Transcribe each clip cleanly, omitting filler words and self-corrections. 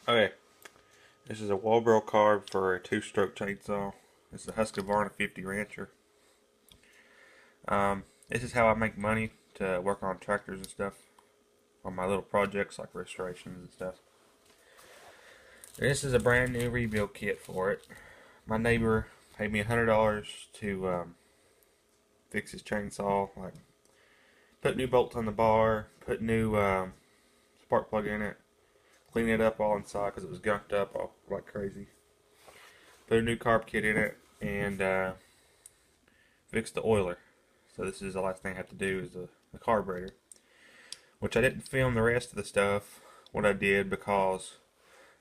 Okay, this is a Walbro carb for a two-stroke chainsaw. This is a Husqvarna 50 Rancher. This is how I make money to work on tractors and stuff on my little projects like restorations and stuff. This is a brand new rebuild kit for it. My neighbor paid me $100 to fix his chainsaw, like put new bolts on the bar, put new spark plug in it, clean it up all inside because it was gunked up all like crazy. Put a new carb kit in it and fix the oiler. So this is the last thing I have to do is the carburetor, which I didn't film the rest of the stuff. What I did because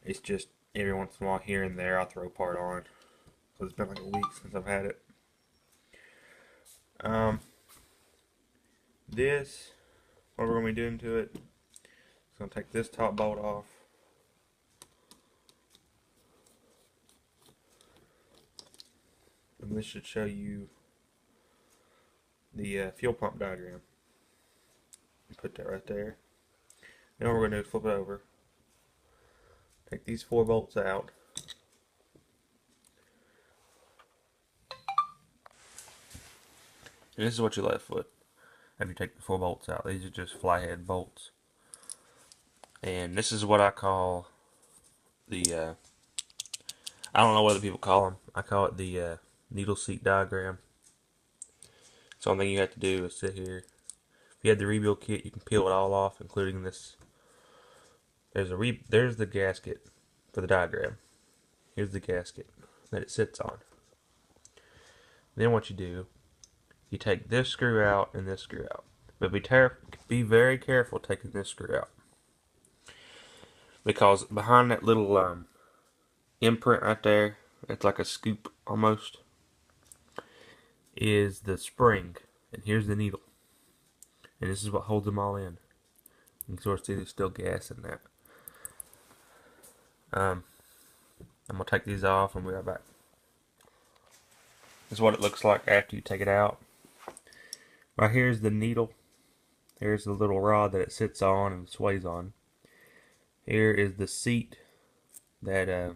it's just every once in a while here and there I'll throw a part on. So it's been like a week since I've had it. Um, this, what we're going to be doing to it, is going to take this top bolt off. And this should show you the fuel pump diagram. Put that right there. Then what we're going to do is flip it over. Take these 4 bolts out. And this is what you're left with if you take the 4 bolts out. These are just flathead bolts. And this is what I call the, I don't know what other people call them. I call it the needle seat diagram. So the only thing you have to do is sit here. If you have the rebuild kit, you can peel it all off, including this. There's the gasket for the diagram. Here's the gasket that it sits on. Then what you do, you take this screw out and this screw out. But be very careful taking this screw out. Because behind that little imprint right there, it's like a scoop almost, is the spring. And here's the needle. And this is what holds them all in. You can sort of see there's still gas in that. I'm going to take these off and we'll be right back. This is what it looks like after you take it out. Right here's the needle. Here's the little rod that it sits on and sways on. Here is the seat that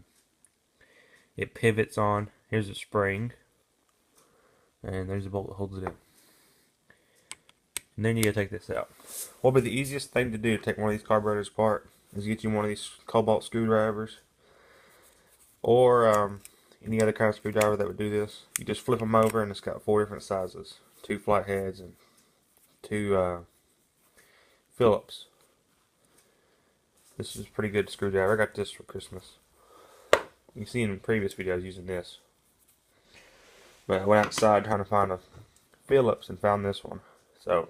it pivots on. Here's a spring. And there's the bolt that holds it in. And then you gotta take this out. What would be the easiest thing to do to take one of these carburetors apart is get you one of these cobalt screwdrivers. Or any other kind of screwdriver that would do this. You just flip them over and it's got 4 different sizes. 2 flatheads and 2 Phillips. This is a pretty good screwdriver. I got this for Christmas. You can see in previous videos using this. But I went outside trying to find a Phillips and found this one. So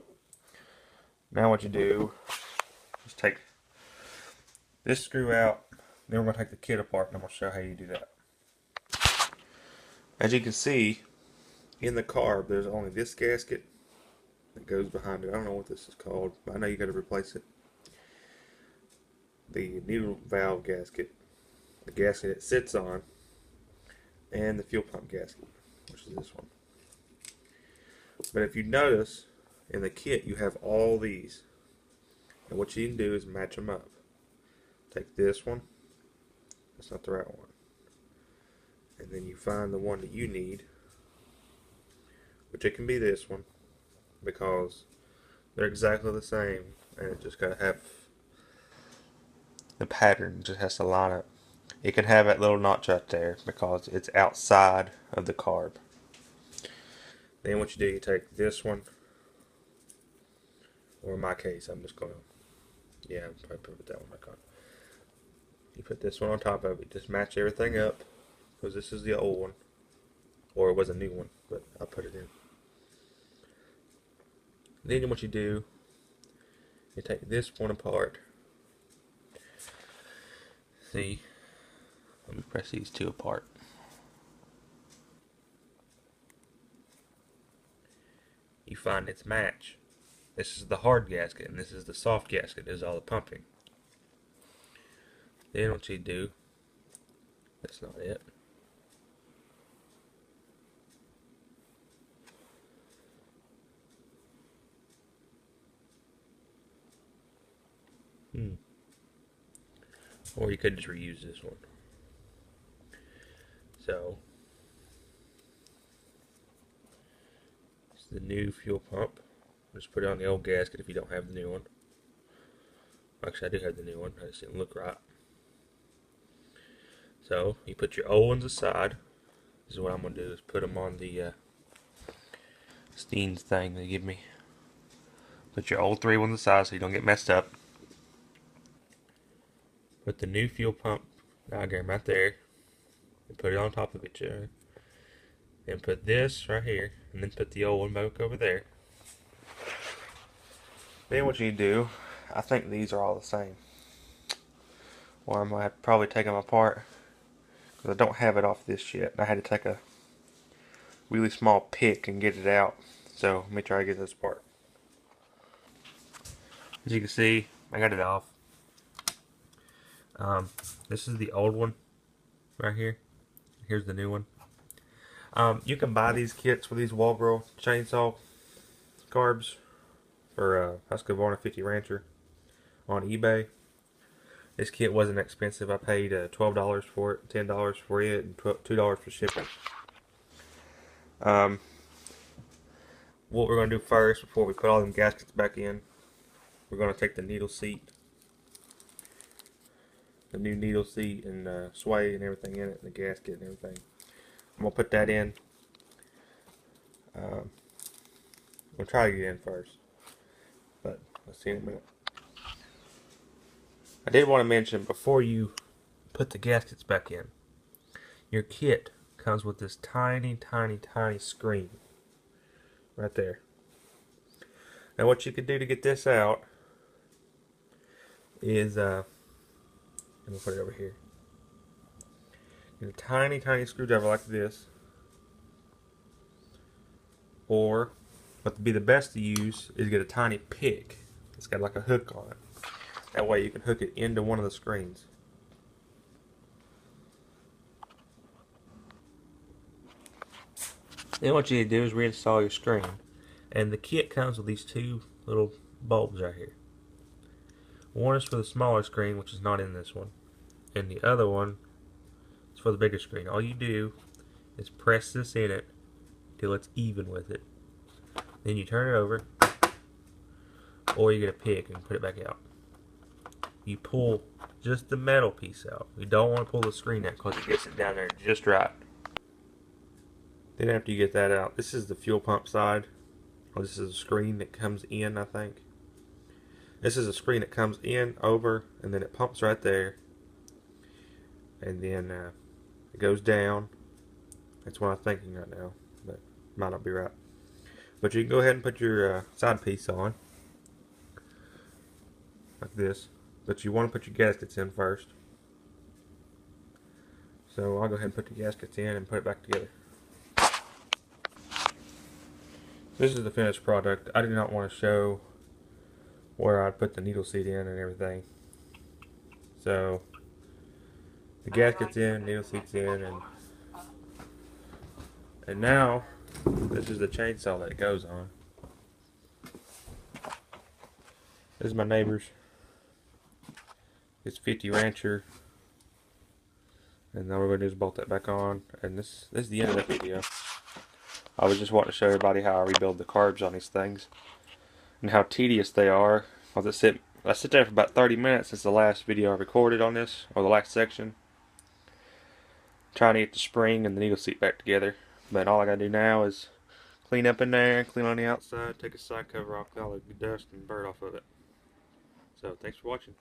now what you do is take this screw out. Then we're going to take the kit apart and I'm going to show how you do that. As you can see, in the carb there's only this gasket that goes behind it. I don't know what this is called, but I know you got to replace it. The needle valve gasket, the gasket it sits on, and the fuel pump gasket, which is this one. But if you notice, in the kit you have all these. And what you can do is match them up. Take this one. That's not the right one. And then you find the one that you need, which it can be this one, because they're exactly the same, and it just gotta have the pattern just has to line up. It can have that little notch right there because it's outside of the carb. Then what you do, you take this one, or in my case, I'm just gonna, yeah, I'm probably put that one back on. You put this one on top of it, just match everything up, because this is the old one, or it was a new one, but I'll put it in. Then what you do, you take this one apart. See, let me press these 2 apart. You find its match. This is the hard gasket and this is the soft gasket. This is all the pumping. Then what you do, that's not it. or you could just reuse this one. So it's the new fuel pump. Just put it on the old gasket if you don't have the new one. Actually, I do have the new one. I just didn't look right. So you put your old ones aside. This is what I'm gonna do: is put them on the Steens thing they give me. Put your old 3 ones aside so you don't get messed up. Put the new fuel pump diagram right there. And put it on top of each other. And put this right here. And then put the old one back over there. Then what you do, I think these are all the same. Or I'm going to have to probably take them apart. Because I don't have it off this yet. I had to take a really small pick and get it out. So let me try to get this apart. As you can see, I got it off. This is the old one right here. Here's the new one. You can buy these kits for these Walgro chainsaw carbs for Husqvarna 50 Rancher on eBay. This kit wasn't expensive. I paid $12 for it, $10 for it, and $2 for shipping. What we're going to do first, before we put all them gaskets back in, we're going to take the needle seat, the new needle seat and sway and everything in it, and the gasket and everything. I'm going to put that in. We'll try to get in first, but let's see in a minute. I did want to mention, before you put the gaskets back in, your kit comes with this tiny, tiny, tiny screen right there. Now what you could do to get this out is, let me put it over here. Get a tiny, tiny screwdriver like this, or what would be the best to use is get a tiny pick. It's got like a hook on it. That way you can hook it into one of the screens. Then what you need to do is reinstall your screen. And the kit comes with these 2 little bulbs right here. One is for the smaller screen, which is not in this one. And the other one is for the bigger screen. All you do is press this in it till it's even with it. Then you turn it over, or you get a pick and put it back out. You pull just the metal piece out. You don't want to pull the screen out because it gets it down there just right. Then after you get that out, this is the fuel pump side. Or this is a screen that comes in, I think. This is a screen that comes in, over, and then it pumps right there. And then it goes down. That's what I'm thinking right now, but might not be right. But you can go ahead and put your side piece on, like this. But you want to put your gaskets in first. So I'll go ahead and put the gaskets in and put it back together. This is the finished product. I did not want to show where I put the needle seat in and everything. So the gasket's in, needle seat's in, and now this is the chainsaw that it goes on. This is my neighbor's. It's 50 Rancher. And now we're going to do is bolt that back on. And this is the end of the video. I was just wanting to show everybody how I rebuild the carbs on these things. And how tedious they are. I sit there for about 30 minutes since the last video I recorded on this. Or the last section. Trying to get the spring and the needle seat back together. But all I got to do now is clean up in there. Clean on the outside. Take a side cover off. Clean all the dust and dirt off of it. So thanks for watching.